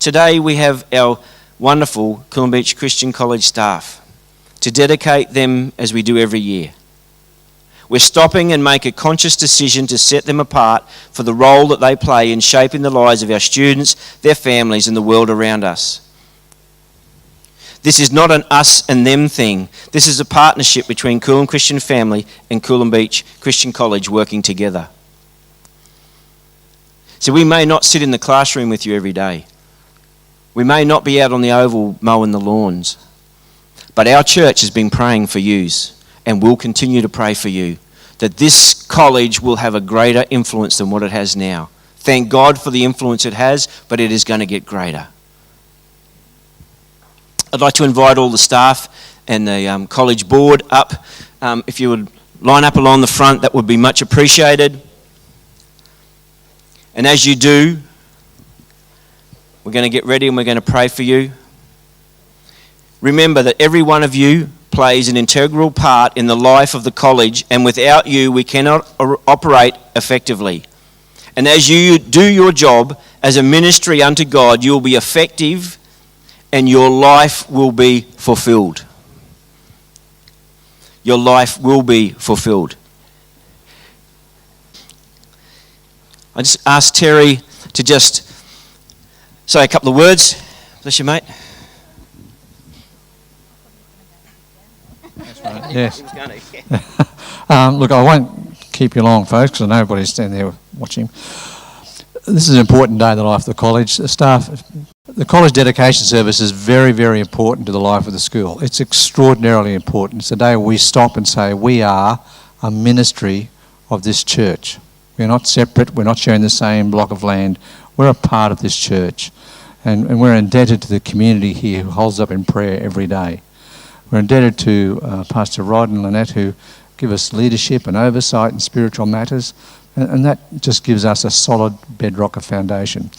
Today we have our wonderful Coolum Beach Christian College staff to dedicate them as we do every year. We're stopping and make a conscious decision to set them apart for the role that they play in shaping the lives of our students, their families, and the world around us. This is not an us and them thing. This is a partnership between Coolum Christian Family and Coolum Beach Christian College working together. So we may not sit in the classroom with you every day. We may not be out on the oval mowing the lawns. But our church has been praying for yous and will continue to pray for you, that this college will have a greater influence than what it has now. Thank God for the influence it has, but it is going to get greater. I'd like to invite all the staff and the college board up. If you would line up along the front, that would be much appreciated. And as you do, we're going to get ready and we're going to pray for you. Remember that every one of you plays an integral part in the life of the college, and without you we cannot operate effectively. And as you do your job as a ministry unto God, you will be effective and your life will be fulfilled. Your life will be fulfilled. I just asked Terry to just say a couple of words. Bless you, mate. That's right. Yes. Look, I won't keep you long, folks, because I know everybody's standing there watching. This is an important day in the life of the college. The college dedication service is very, very important to the life of the school. It's extraordinarily important. It's the day we stop and say, we are a ministry of this church. We're not separate. We're not sharing the same block of land. We're a part of this church. And we're indebted to the community here who holds up in prayer every day. We're indebted to Pastor Rod and Lynette, who give us leadership and oversight in spiritual matters, and that just gives us a solid bedrock of foundation.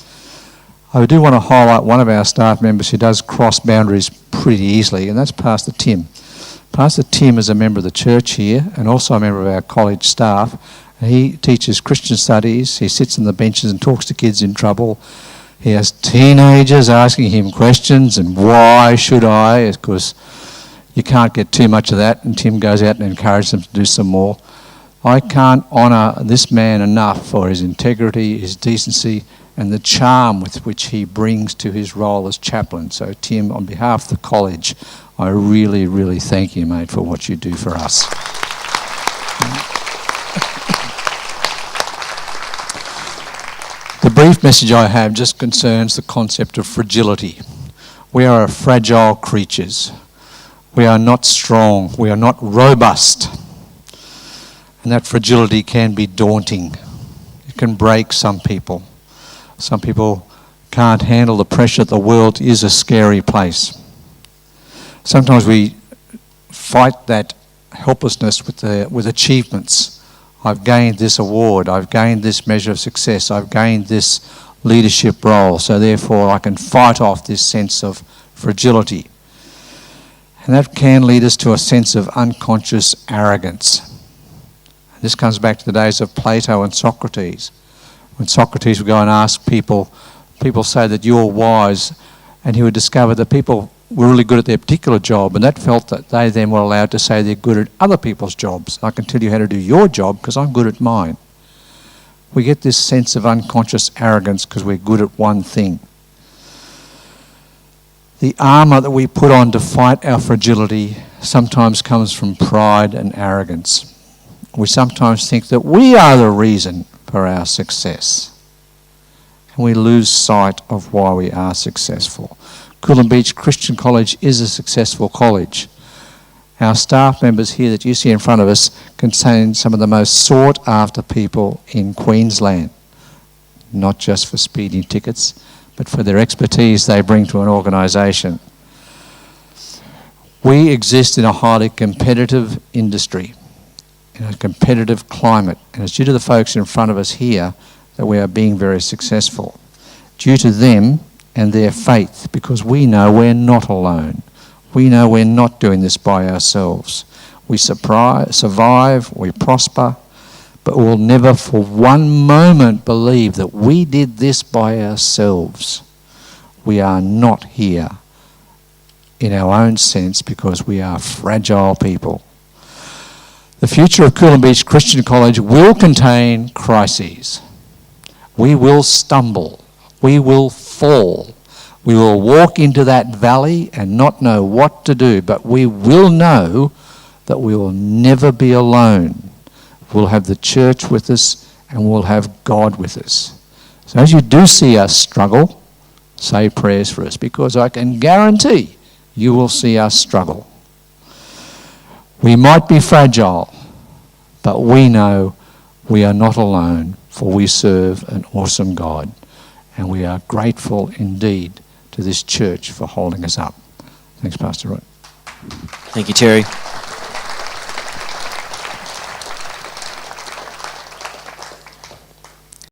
I do want to highlight one of our staff members who does cross boundaries pretty easily, and that's Pastor Tim. Pastor Tim is a member of the church here and also a member of our college staff. He teaches Christian studies, he sits on the benches and talks to kids in trouble. He has teenagers asking him questions and why should I, of course. You can't get too much of that, and Tim goes out and encourages them to do some more. I can't honour this man enough for his integrity, his decency, and the charm with which he brings to his role as chaplain. So, Tim, on behalf of the college, I really, really thank you, mate, for what you do for us. The brief message I have just concerns the concept of fragility. We are fragile creatures. We are not strong. We are not robust. And that fragility can be daunting. It can break some people. Some people can't handle the pressure. The world is a scary place. Sometimes we fight that helplessness with achievements. I've gained this award. I've gained this measure of success. I've gained this leadership role. So therefore I can fight off this sense of fragility. And that can lead us to a sense of unconscious arrogance. This comes back to the days of Plato and Socrates. When Socrates would go and ask people say that you're wise, and he would discover that people were really good at their particular job, and that felt that they then were allowed to say they're good at other people's jobs. I can tell you how to do your job because I'm good at mine. We get this sense of unconscious arrogance because we're good at one thing. The armour that we put on to fight our fragility sometimes comes from pride and arrogance. We sometimes think that we are the reason for our success. And we lose sight of why we are successful. Coolum Beach Christian College is a successful college. Our staff members here that you see in front of us contain some of the most sought after people in Queensland. Not just for speeding tickets, but for their expertise they bring to an organisation. We exist in a highly competitive industry, in a competitive climate, and it's due to the folks in front of us here that we are being very successful. Due to them and their faith, because we know we're not alone. We know we're not doing this by ourselves. We survive, we prosper, but we'll never for one moment believe that we did this by ourselves. we are not here in our own sense because we are fragile people. The future of Coolum Beach Christian College will contain crises. We will stumble. We will fall. We will walk into that valley and not know what to do, but we will know that we will never be alone. We'll have the church with us and we'll have God with us. So as you do see us struggle, say prayers for us, because I can guarantee you will see us struggle. We might be fragile, but we know we are not alone, for we serve an awesome God, and we are grateful indeed to this church for holding us up. Thanks, Pastor Roy. Thank you, Terry.